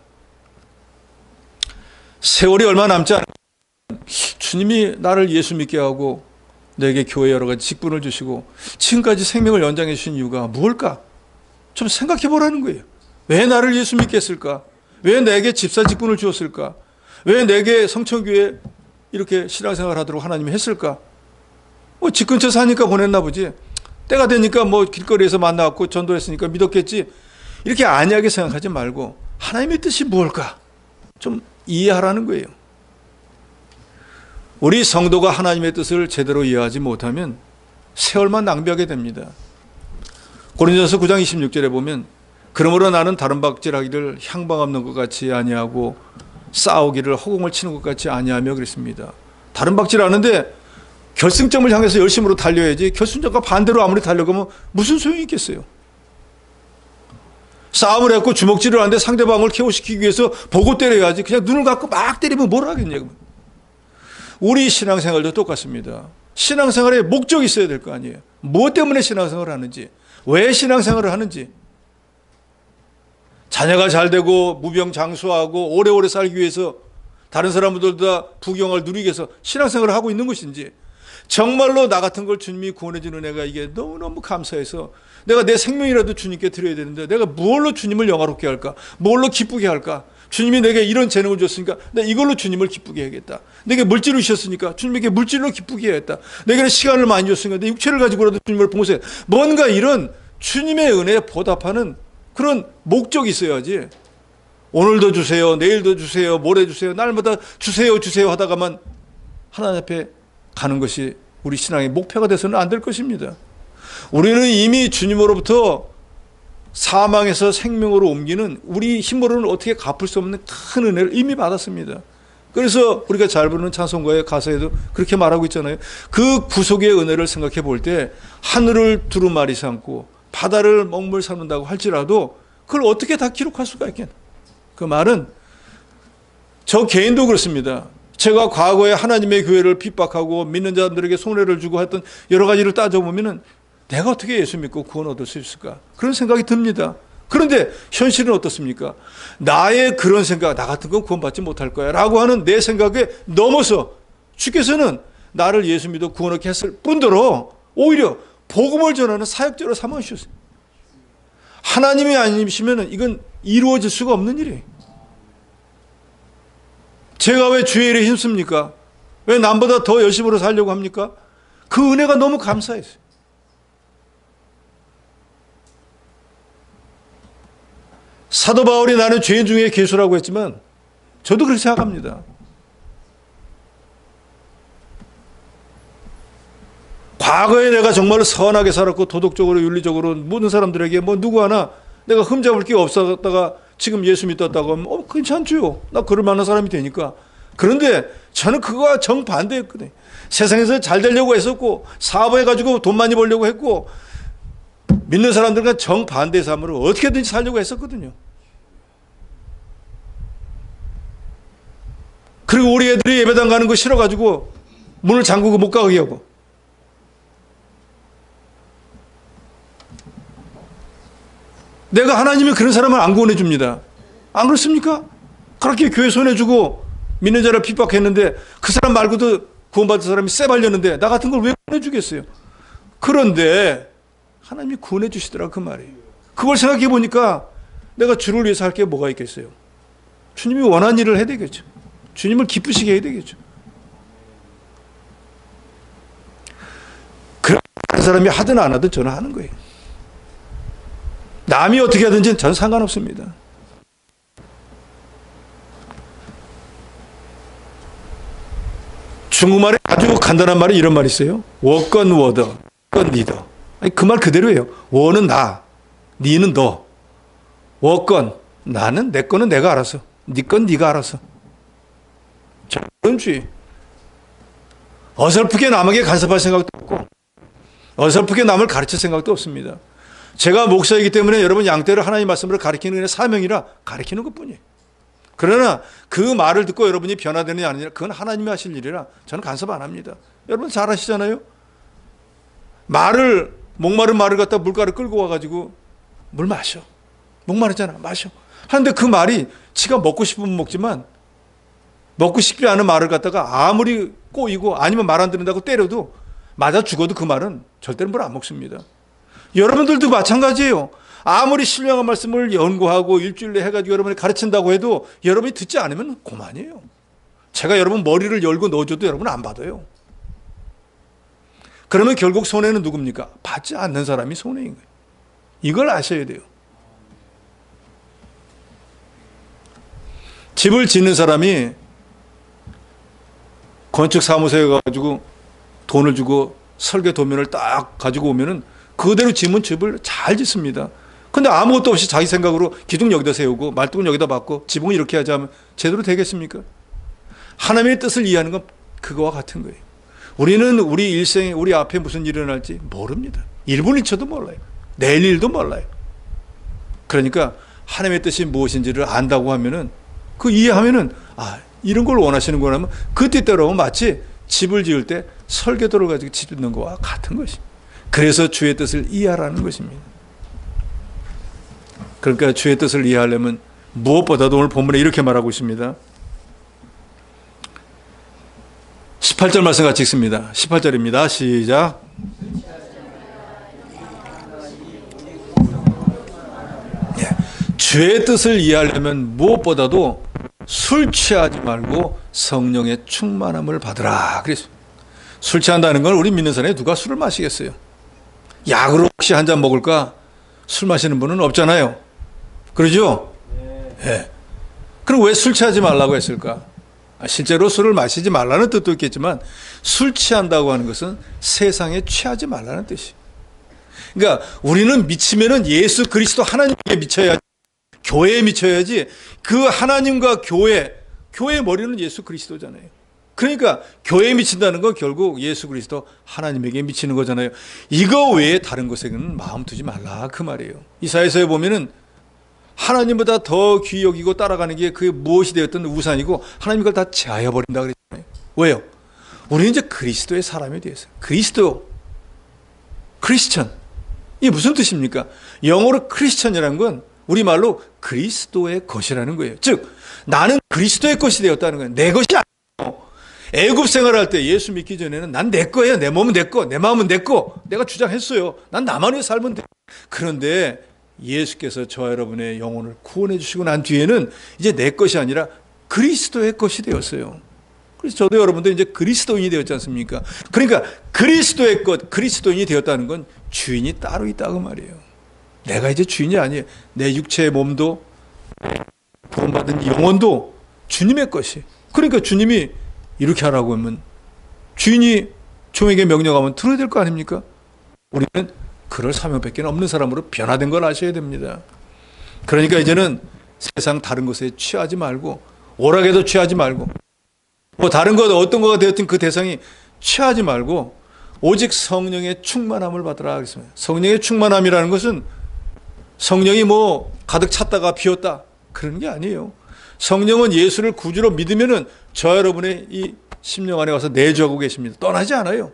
세월이 얼마 남지 않은 주님이 나를 예수 믿게 하고 내게 교회 여러 가지 직분을 주시고 지금까지 생명을 연장해 주신 이유가 무엇일까? 좀 생각해 보라는 거예요. 왜 나를 예수 믿게 했을까? 왜 내게 집사 직분을 주었을까? 왜 내게 성천교회 이렇게 신앙생활 하도록 하나님이 했을까? 집 근처 사니까 보냈나 보지. 때가 되니까 길거리에서 만나갖고 전도했으니까 믿었겠지. 이렇게 안이하게 생각하지 말고 하나님의 뜻이 무엇일까? 좀 이해하라는 거예요. 우리 성도가 하나님의 뜻을 제대로 이해하지 못하면 세월만 낭비하게 됩니다. 고린도전서 9장 26절에 보면 그러므로 나는 다른 박질하기를 향방 없는 것 같이 아니하고 싸우기를 허공을 치는 것 같이 아니하며 그랬습니다. 다른 박질하는데 결승점을 향해서 열심으로 달려야지 결승점과 반대로 아무리 달려가면 무슨 소용이 있겠어요. 싸움을 했고 주먹질을 하는데 상대방을 KO시키기 위해서 보고 때려야지 그냥 눈을 감고 막 때리면 뭘 하겠냐고. 우리 신앙생활도 똑같습니다. 신앙생활에 목적이 있어야 될 거 아니에요. 무엇 때문에 신앙생활을 하는지, 왜 신앙생활을 하는지, 자녀가 잘 되고 무병장수하고 오래오래 살기 위해서 다른 사람들보다 부경을 누리기 위해서 신앙생활을 하고 있는 것인지, 정말로 나 같은 걸 주님이 구원해 주는 애가 이게 너무너무 감사해서 내가 내 생명이라도 주님께 드려야 되는데 내가 무엇로 주님을 영화롭게 할까? 무엇로 기쁘게 할까? 주님이 내게 이런 재능을 줬으니까 내가 이걸로 주님을 기쁘게 해야겠다. 내게 물질을 주셨으니까 주님에게 물질로 기쁘게 해야겠다. 내게는 시간을 많이 줬으니까 내 육체를 가지고라도 주님을 봉사해. 뭔가 이런 주님의 은혜에 보답하는 그런 목적이 있어야지. 오늘도 주세요, 내일도 주세요, 모레 주세요, 날마다 주세요, 주세요 하다가만 하나님 앞에 가는 것이 우리 신앙의 목표가 돼서는 안 될 것입니다. 우리는 이미 주님으로부터 사망에서 생명으로 옮기는 우리 힘으로는 어떻게 갚을 수 없는 큰 은혜를 이미 받았습니다. 그래서 우리가 잘 부르는 찬송가의 가사에도 그렇게 말하고 있잖아요. 그 구속의 은혜를 생각해 볼 때 하늘을 두루마리 삼고 바다를 먹물 삼는다고 할지라도 그걸 어떻게 다 기록할 수가 있겠나. 그 말은 저 개인도 그렇습니다. 제가 과거에 하나님의 교회를 핍박하고 믿는 자들에게 손해를 주고 했던 여러 가지를 따져보면은 내가 어떻게 예수 믿고 구원 얻을 수 있을까? 그런 생각이 듭니다. 그런데 현실은 어떻습니까? 나의 그런 생각, 나 같은 건 구원받지 못할 거야 라고 하는 내 생각에 넘어서 주께서는 나를 예수 믿어 구원하게 했을 뿐더러 오히려 복음을 전하는 사역자로 삼아주셨어요. 하나님이 아니시면 이건 이루어질 수가 없는 일이에요. 제가 왜 주의 일에 힘씁니까? 왜 남보다 더 열심으로 살려고 합니까? 그 은혜가 너무 감사했어요. 사도 바울이 나는 죄인 중에 괴수라고 했지만 저도 그렇게 생각합니다. 과거에 내가 정말 선하게 살았고 도덕적으로 윤리적으로 모든 사람들에게 뭐 누구 하나 내가 흠잡을 게 없었다가 지금 예수 믿었다고 하면 괜찮죠. 나 그럴 만한 사람이 되니까. 그런데 저는 그거와 정반대였거든요. 세상에서 잘 되려고 했었고 사업해가지고 돈 많이 벌려고 했고 믿는 사람들과 정반대의 삶으로 어떻게든지 살려고 했었거든요. 그리고 우리 애들이 예배당 가는 거 싫어가지고 문을 잠그고 못 가게 하고 내가 하나님이 그런 사람을 안 구원해 줍니다. 안 그렇습니까? 그렇게 교회 손해주고 믿는 자를 핍박했는데 그 사람 말고도 구원받은 사람이 쎄발렸는데 나 같은 걸 왜 구원해 주겠어요? 그런데 하나님이 구원해 주시더라 그 말이에요. 그걸 생각해 보니까 내가 주를 위해서 할 게 뭐가 있겠어요? 주님이 원하는 일을 해야 되겠죠. 주님을 기쁘시게 해야 되겠죠. 그런 사람이 하든 안 하든 저는 하는 거예요. 남이 어떻게 하든지 저는 상관없습니다. 중국말에 아주 간단한 말이 이런 말이 있어요. 워건 워더, 건 니더. 그 말 그대로예요. 워는 나, 니는 너. 워건, 나는 내 거는 내가 알아서. 니 건 니가 알아서. 그런 주의. 어설프게 남에게 간섭할 생각도 없고 어설프게 남을 가르칠 생각도 없습니다. 제가 목사이기 때문에 여러분 양떼를 하나님의 말씀으로 가르치는 게 사명이라 가르치는 것뿐이에요. 그러나 그 말을 듣고 여러분이 변화되느냐 아니냐 그건 하나님이 하실 일이라 저는 간섭 안 합니다. 여러분 잘 아시잖아요. 목마른 말을 갖다 물가를 끌고 와가지고 물 마셔. 목마르잖아. 마셔. 하는데 그 말이 지가 먹고 싶으면 먹지만 먹고 싶지 않은 말을 갖다가 아무리 꼬이고 아니면 말 안 듣는다고 때려도 맞아 죽어도 그 말은 절대로 물 안 먹습니다. 여러분들도 마찬가지예요. 아무리 신령한 말씀을 연구하고 일주일에 해가지고 여러분이 가르친다고 해도 여러분이 듣지 않으면 그만이에요. 제가 여러분 머리를 열고 넣어줘도 여러분은 안 받아요. 그러면 결국 손해는 누굽니까? 받지 않는 사람이 손해인 거예요. 이걸 아셔야 돼요. 집을 짓는 사람이 건축사무소에 가가지고 돈을 주고 설계 도면을 딱 가지고 오면은 그대로 지은 집을 잘 짓습니다. 근데 아무것도 없이 자기 생각으로 기둥 여기다 세우고 말뚝은 여기다 박고 지붕을 이렇게 하자면 제대로 되겠습니까? 하나님의 뜻을 이해하는 건 그거와 같은 거예요. 우리는 우리 일생에 우리 앞에 무슨 일이 일어날지 모릅니다. 1분 1초도 몰라요. 내일 일도 몰라요. 그러니까 하나님의 뜻이 무엇인지를 안다고 하면은 그 이해하면은 이런 걸 원하시는구나 하면 그 뜻대로 마치 집을 지을 때 설계도를 가지고 집 짓는 거와 같은 것이. 그래서 주의 뜻을 이해하라는 것입니다. 그러니까 주의 뜻을 이해하려면 무엇보다도 오늘 본문에 이렇게 말하고 있습니다. 18절 말씀 같이 읽습니다. 18절입니다. 시작. 주의 뜻을 이해하려면 무엇보다도 술 취하지 말고 성령의 충만함을 받으라. 그래서 술 취한다는 건 우리 믿는 사람이 누가 술을 마시겠어요? 약으로 혹시 한 잔 먹을까? 술 마시는 분은 없잖아요. 그러죠? 네. 그럼 왜 술 취하지 말라고 했을까? 실제로 술을 마시지 말라는 뜻도 있겠지만 술 취한다고 하는 것은 세상에 취하지 말라는 뜻이에요. 그러니까 우리는 미치면은 예수 그리스도 하나님께 미쳐야지, 교회에 미쳐야지. 그 하나님과 교회의 머리는 예수 그리스도잖아요. 그러니까 교회에 미친다는 건 결국 예수 그리스도 하나님에게 미치는 거잖아요. 이거 외에 다른 것에는 마음 두지 말라 그 말이에요. 이사야서에 보면은 하나님보다 더 귀히 여기고 따라가는 게 그게 무엇이 되었든 우상이고 하나님 그걸 다 제하여 버린다 그랬잖아요. 왜요? 우리는 이제 그리스도의 사람이 되었어요. 그리스도, 크리스천. 이게 무슨 뜻입니까? 영어로 크리스천이라는 건 우리말로 그리스도의 것이라는 거예요. 즉 나는 그리스도의 것이 되었다는 거예요. 내 것이 아니에요. 애굽 생활할 때 예수 믿기 전에는 난 내 거예요. 내 몸은 내 거, 내 마음은 내 거. 내가 주장했어요. 난 나만의 살면 돼. 그런데 예수께서 저와 여러분의 영혼을 구원해 주시고 난 뒤에는 이제 내 것이 아니라 그리스도의 것이 되었어요. 그래서 저도 여러분도 이제 그리스도인이 되었지 않습니까? 그러니까 그리스도의 것, 그리스도인이 되었다는 건 주인이 따로 있다고 말이에요. 내가 이제 주인이 아니에요. 내 육체의 몸도 구원받은 영혼도 주님의 것이. 그러니까 주님이 이렇게 하라고 하면 주인이 종에게 명령하면 들어야 될 거 아닙니까? 우리는 그럴 사명밖에 없는 사람으로 변화된 걸 아셔야 됩니다. 그러니까 이제는 세상 다른 것에 취하지 말고 오락에도 취하지 말고 뭐 다른 것 어떤 거가 되었든 그 대상이 취하지 말고 오직 성령의 충만함을 받으라 그랬습니다. 성령의 충만함이라는 것은 성령이 뭐 가득 찼다가 비었다 그런 게 아니에요. 성령은 예수를 구주로 믿으면은 저 여러분의 이 심령 안에 와서 내주하고 계십니다. 떠나지 않아요.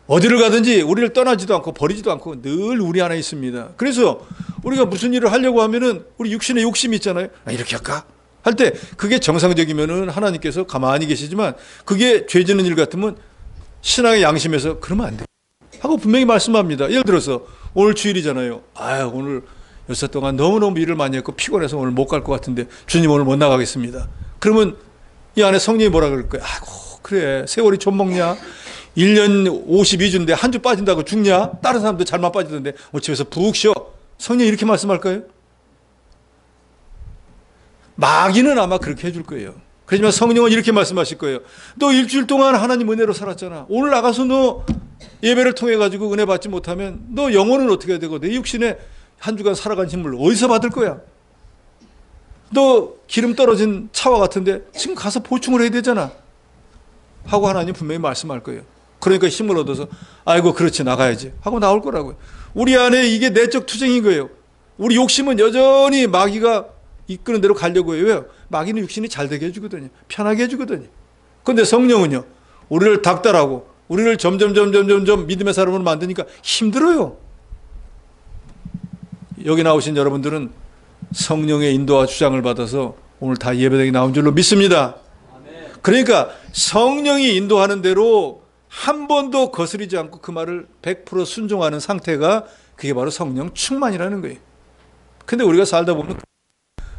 어디를 가든지 우리를 떠나지도 않고 버리지도 않고 늘 우리 안에 있습니다. 그래서 우리가 무슨 일을 하려고 하면은 우리 육신의 욕심이 있잖아요. 이렇게 할까? 할 때 그게 정상적이면은 하나님께서 가만히 계시지만 그게 죄 짓는 일 같으면 신앙의 양심에서 그러면 안 돼. 하고 분명히 말씀합니다. 예를 들어서 오늘 주일이잖아요. 오늘 여섯 동안 너무너무 일을 많이 했고 피곤해서 오늘 못 갈 것 같은데 주님 오늘 못 나가겠습니다. 그러면 이 안에 성령이 뭐라 그럴 거야? 그래 세월이 좀 먹냐? 1년 52주인데 한 주 빠진다고 죽냐? 다른 사람도 잘만 빠지던데 집에서 푹 쉬어. 성령이 이렇게 말씀할 거예요? 마귀는 아마 그렇게 해줄 거예요. 그렇지만 성령은 이렇게 말씀하실 거예요. 너 일주일 동안 하나님 은혜로 살았잖아. 오늘 나가서 너 예배를 통해 가지고 은혜 받지 못하면 너 영혼은 어떻게 해야 되고 내 육신에 한 주간 살아간 힘을 어디서 받을 거야? 너 기름 떨어진 차와 같은데 지금 가서 보충을 해야 되잖아. 하고 하나님 분명히 말씀할 거예요. 그러니까 힘을 얻어서 아이고 그렇지 나가야지 하고 나올 거라고요. 우리 안에 이게 내적 투쟁인 거예요. 우리 욕심은 여전히 마귀가 이끄는 대로 가려고 해요. 왜요? 마귀는 육신이 잘 되게 해주거든요. 편하게 해주거든요. 그런데 성령은요. 우리를 닥달하고 우리를 점점 믿음의 사람으로 만드니까 힘들어요. 여기 나오신 여러분들은 성령의 인도와 주장을 받아서 오늘 다 예배당에 나온 줄로 믿습니다. 그러니까 성령이 인도하는 대로 한 번도 거스리지 않고 그 말을 100% 순종하는 상태가 그게 바로 성령 충만이라는 거예요. 근데 우리가 살다 보면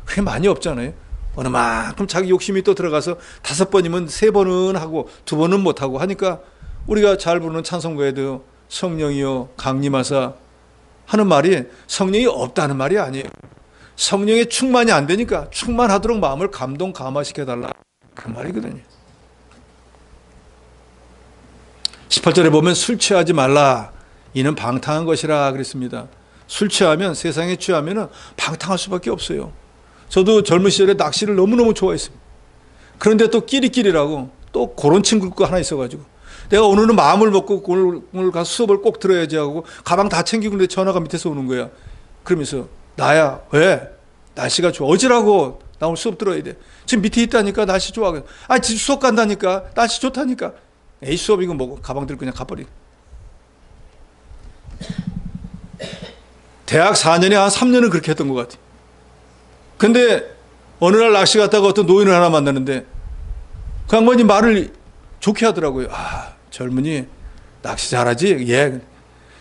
그게 많이 없잖아요. 어느 만큼 자기 욕심이 또 들어가서 5번이면 3번은 하고 2번은 못하고 하니까 우리가 잘 부르는 찬송가에도 성령이여 강림하사 하는 말이 성령이 없다는 말이 아니에요. 성령의 충만이 안 되니까 충만하도록 마음을 감화시켜달라 그 말이거든요. 18절에 보면 술 취하지 말라 이는 방탕한 것이라 그랬습니다. 술 취하면 세상에 취하면 방탕할 수밖에 없어요. 저도 젊은 시절에 낚시를 너무너무 좋아했습니다. 그런데 또 끼리끼리라고 또 그런 친구가 하나 있어가지고 내가 오늘은 마음을 먹고 오늘 가서 수업을 꼭 들어야지 하고 가방 다 챙기고 있는데 전화가 밑에서 오는 거야. 그러면서 나야 왜? 날씨가 좋아. 어지라고 나 오늘 수업 들어야 돼. 지금 밑에 있다니까 날씨 좋아. 지금 수업 간다니까 날씨 좋다니까. 에이 수업 이거 뭐고 가방 들고 그냥 가버리. 대학 4년에 한 3년은 그렇게 했던 것 같아. 근데 어느 날 낚시 갔다가 어떤 노인을 하나 만나는데 그 양반이 말을 좋게 하더라고요. 젊은이 낚시 잘하지? 예.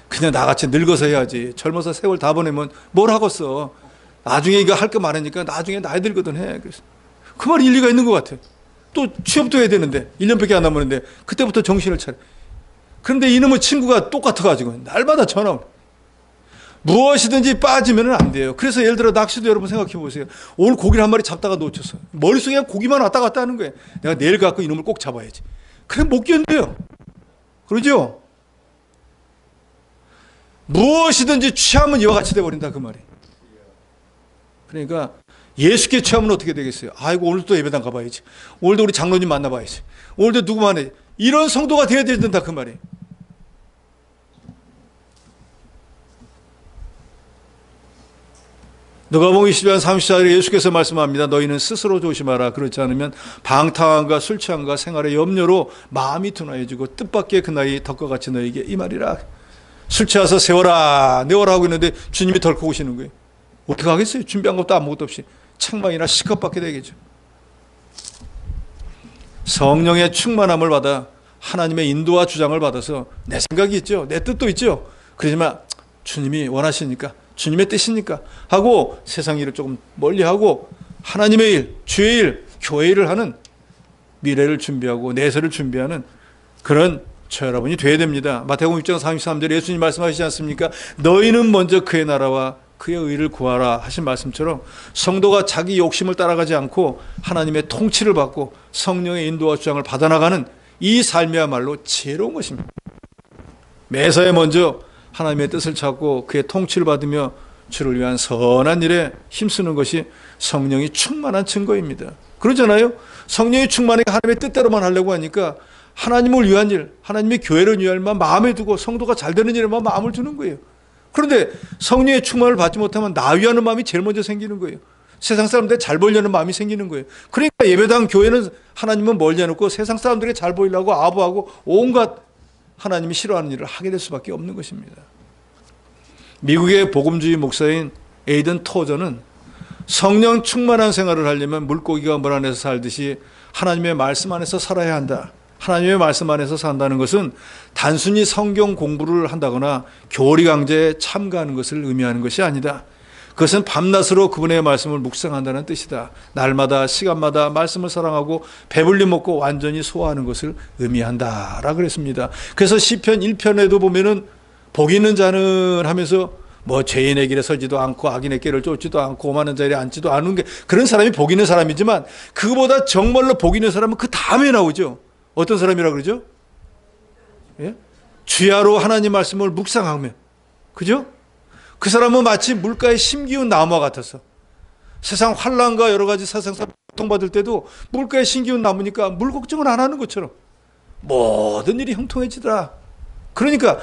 그냥 나같이 늙어서 해야지. 젊어서 세월 다 보내면 뭘 하겠어. 나중에 이거 할 거 많으니까 나중에 나이 들거든 해. 그래서 그 말이 일리가 있는 것 같아. 또 취업도 해야 되는데 1년밖에 안 남았는데 그때부터 정신을 차려. 그런데 이놈의 친구가 똑같아가지고 날마다 전화. 무엇이든지 빠지면 안 돼요. 그래서 예를 들어 낚시도 여러분 생각해 보세요. 오늘 고기를 한 마리 잡다가 놓쳤어요. 머릿속에 그냥 고기만 왔다 갔다 하는 거예요. 내가 내일 갖고 이놈을 꼭 잡아야지. 그래 못 견뎌요. 그러죠? 무엇이든지 취하면 이와 같이 돼버린다 그 말이에요. 그러니까 예수께 취하면 어떻게 되겠어요? 아이고 오늘도 또 예배당 가봐야지. 오늘도 우리 장로님 만나봐야지. 오늘도 누구 만나야지. 이런 성도가 되어야 된다 그 말이에요. 누가복음 20장 34절에 예수께서 말씀합니다. 너희는 스스로 조심하라. 그렇지 않으면 방탕함과 술 취함과 생활의 염려로 마음이 둔하여지고 뜻밖의 그 나이 덕과 같이 너희에게 임하리라. 술 취해서 세워라 내워라 하고 있는데 주님이 덜컥 오시는 거예요. 어떻게 하겠어요? 준비한 것도 아무것도 없이 책망이나 시컷받게 되겠죠. 성령의 충만함을 받아 하나님의 인도와 주장을 받아서 내 생각이 있죠. 내 뜻도 있죠. 그렇지만 주님이 원하시니까 주님의 뜻이니까 하고 세상 일을 조금 멀리하고 하나님의 일, 주의 일, 교회 일을 하는 미래를 준비하고 내세를 준비하는 그런 저 여러분이 되어야 됩니다. 마태복음 6장 33절에 예수님 말씀하시지 않습니까? 너희는 먼저 그의 나라와 그의 의를 구하라 하신 말씀처럼 성도가 자기 욕심을 따라가지 않고 하나님의 통치를 받고 성령의 인도와 주장을 받아나가는 이 삶이야말로 지혜로운 것입니다. 매사에 먼저 하나님의 뜻을 찾고 그의 통치를 받으며 주를 위한 선한 일에 힘쓰는 것이 성령이 충만한 증거입니다. 그러잖아요. 성령이 충만하게 하나님의 뜻대로만 하려고 하니까 하나님을 위한 일, 하나님의 교회를 위한 일만 마음에 두고 성도가 잘 되는 일에만 마음을 두는 거예요. 그런데 성령의 충만을 받지 못하면 나 위하는 마음이 제일 먼저 생기는 거예요. 세상 사람들에게 잘 보이려는 마음이 생기는 거예요. 그러니까 예배당 교회는 하나님은 멀리 해놓고 세상 사람들에게 잘 보이려고 아부하고 온갖 하나님이 싫어하는 일을 하게 될 수밖에 없는 것입니다. 미국의 복음주의 목사인 에이든 토저는 성령 충만한 생활을 하려면 물고기가 물 안에서 살듯이 하나님의 말씀 안에서 살아야 한다. 하나님의 말씀 안에서 산다는 것은 단순히 성경 공부를 한다거나 교리 강좌에 참가하는 것을 의미하는 것이 아니다. 그것은 밤낮으로 그분의 말씀을 묵상한다는 뜻이다. 날마다 시간마다 말씀을 사랑하고 배불리 먹고 완전히 소화하는 것을 의미한다라고 그랬습니다. 그래서 시편 1편에도 보면은 복 있는 자는 하면서 뭐 죄인의 길에 서지도 않고 악인의 길을 쫓지도 않고 오만한 자리에 앉지도 않은 게 그런 사람이 복 있는 사람이지만 그보다 정말로 복 있는 사람은 그 다음에 나오죠. 어떤 사람이라고 그러죠? 예? 주야로 하나님 말씀을 묵상하면, 그죠? 그 사람은 마치 물가에 심기운 나무와 같아서 세상 환난과 여러 가지 세상사 고통받을 때도 물가에 심기운 나무니까 물 걱정을 안 하는 것처럼 모든 일이 형통해지더라. 그러니까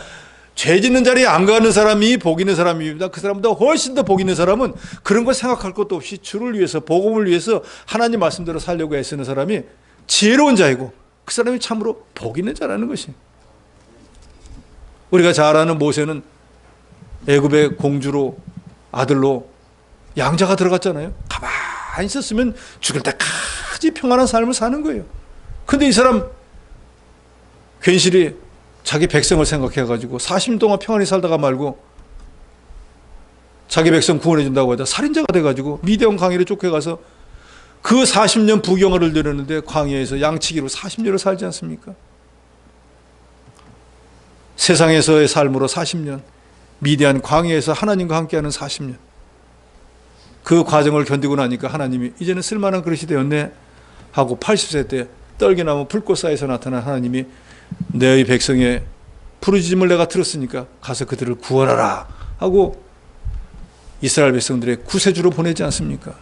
죄 짓는 자리에 안 가는 사람이 복 있는 사람입니다. 그 사람보다 훨씬 더 복 있는 사람은 그런 걸 생각할 것도 없이 주를 위해서 복음을 위해서 하나님 말씀대로 살려고 애쓰는 사람이 지혜로운 자이고 그 사람이 참으로 복 있는 자라는 것이. 우리가 잘 아는 모세는 애굽의 공주로 아들로 양자가 들어갔잖아요. 가만히 있었으면 죽을 때까지 평안한 삶을 사는 거예요. 근데 이 사람 괜시리 자기 백성을 생각해가지고 40년 동안 평안히 살다가 말고 자기 백성 구원해준다고 하다 살인자가 돼가지고 미디안 광야로 쫓겨가서 그 40년 부경을 누렸는데 광야에서 양치기로 40년을 살지 않습니까? 세상에서의 삶으로 40년, 미디안 광야에서 하나님과 함께하는 40년. 그 과정을 견디고 나니까 하나님이 이제는 쓸만한 그릇이 되었네 하고 80세 때 떨기나무 불꽃 사이에서 나타난 하나님이 너희 백성의 부르짖음을 내가 들었으니까 가서 그들을 구원하라 하고 이스라엘 백성들의 구세주로 보내지 않습니까?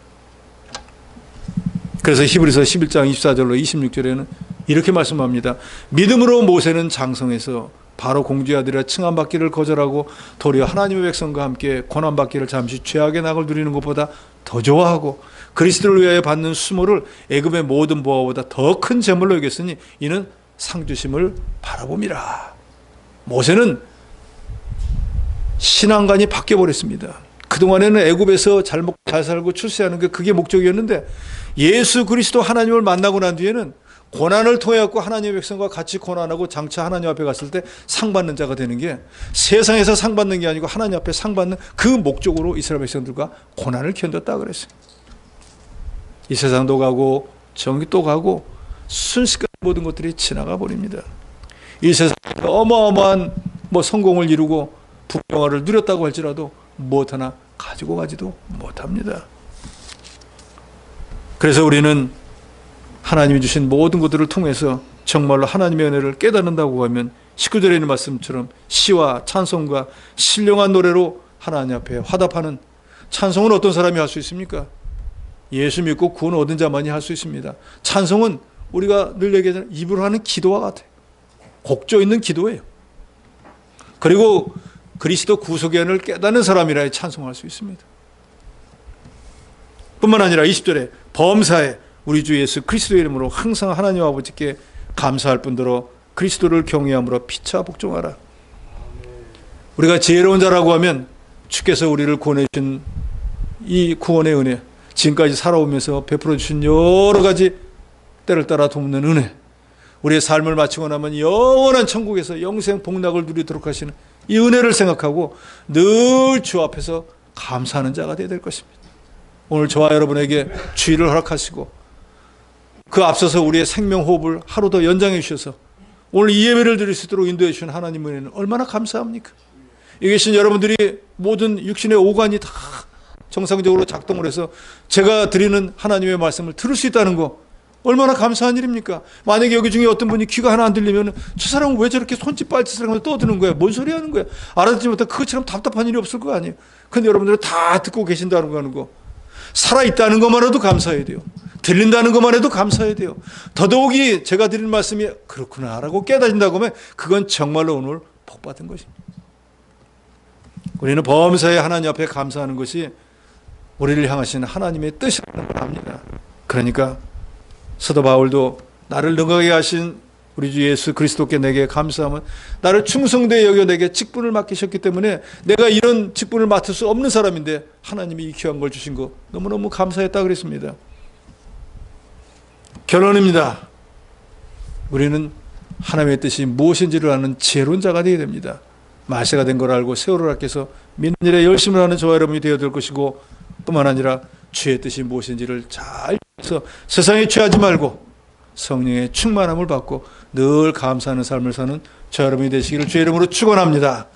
그래서 히브리서 11장 24절로 26절에는 이렇게 말씀합니다. 믿음으로 모세는 장성해서 바로 공주의 아들이라 칭함받기를 거절하고 도리어 하나님의 백성과 함께 고난받기를 잠시 죄악의 낙을 누리는 것보다 더 좋아하고 그리스도를 위하여 받는 수모를 애굽의 모든 보화보다 더 큰 재물로 여겼으니 이는 상주심을 바라봅니다. 모세는 신앙관이 바뀌어버렸습니다. 그동안에는 애굽에서 잘 먹고 잘 살고 출세하는 게 그게 목적이었는데 예수 그리스도 하나님을 만나고 난 뒤에는 고난을 통해 갖고 하나님의 백성과 같이 고난하고 장차 하나님 앞에 갔을 때 상 받는 자가 되는 게 세상에서 상 받는 게 아니고 하나님 앞에 상 받는 그 목적으로 이스라엘 백성들과 고난을 견뎠다 그랬어요. 이 세상도 가고 정기도 가고 순식간에 모든 것들이 지나가 버립니다. 이 세상에 어마어마한 성공을 이루고 부귀영화를 누렸다고 할지라도 무엇 하나 가지고 가지도 못합니다. 그래서 우리는 하나님이 주신 모든 것들을 통해서 정말로 하나님의 은혜를 깨닫는다고 하면 19절에 있는 말씀처럼 시와 찬송과 신령한 노래로 하나님 앞에 화답하는, 찬송은 어떤 사람이 할 수 있습니까? 예수 믿고 구원 얻은 자만이 할 수 있습니다. 찬송은 우리가 늘 얘기하잖아요. 입으로 하는 기도와 같아요. 곡조 있는 기도예요. 그리고 그리스도 구속의 은혜를 깨닫는 사람이라야 찬송할 수 있습니다. 뿐만 아니라 20절에 범사에 우리 주 예수 그리스도의 이름으로 항상 하나님 아버지께 감사할 뿐더러 그리스도를 경외함으로 피차 복종하라. 우리가 지혜로운 자라고 하면 주께서 우리를 구원해 주신 이 구원의 은혜, 지금까지 살아오면서 베풀어 주신 여러 가지 때를 따라 돕는 은혜, 우리의 삶을 마치고 나면 영원한 천국에서 영생 복락을 누리도록 하시는 이 은혜를 생각하고 늘 주 앞에서 감사하는 자가 되어야 될 것입니다. 오늘 저와 여러분에게 주의를 허락하시고 그 앞서서 우리의 생명호흡을 하루 더 연장해 주셔서 오늘 이 예배를 드릴 수 있도록 인도해 주신 하나님의 은혜는 얼마나 감사합니까? 여기 계신 여러분들이 모든 육신의 오간이 다 정상적으로 작동을 해서 제가 드리는 하나님의 말씀을 들을 수 있다는 거 얼마나 감사한 일입니까? 만약에 여기 중에 어떤 분이 귀가 하나 안 들리면 저 사람은 왜 저렇게 손짓 발짓을 하면서 떠드는 거야? 뭔 소리 하는 거야? 알아듣지 못해 그것처럼 답답한 일이 없을 거 아니에요? 근데 여러분들은 다 듣고 계신다는 거 하는 거, 살아있다는 것만으로도 감사해야 돼요. 들린다는 것만 해도 감사해야 돼요. 더더욱이 제가 드린 말씀이 그렇구나 라고 깨달아진다고 하면 그건 정말로 오늘 복받은 것입니다. 우리는 범사에 하나님 앞에 감사하는 것이 우리를 향하신 하나님의 뜻이라는 걸 압니다. 그러니까 사도 바울도 나를 능하게 하신 우리 주 예수 그리스도께 내게 감사하면 나를 충성되게 여겨 내게 직분을 맡기셨기 때문에 내가 이런 직분을 맡을 수 없는 사람인데 하나님이 이 귀한 걸 주신 거 너무너무 감사했다 그랬습니다. 결론입니다. 우리는 하나님의 뜻이 무엇인지를 아는 지혜로운 자가 되어야 됩니다. 마시가 된 걸 알고 세월을 아껴서 믿는 일에 열심을 하는 저와 여러분이 되어야 될 것이고, 뿐만 아니라 주의 뜻이 무엇인지를 잘 해서 세상에 취하지 말고 성령의 충만함을 받고 늘 감사하는 삶을 사는 저 여러분이 되시기를 주의 이름으로 축원합니다.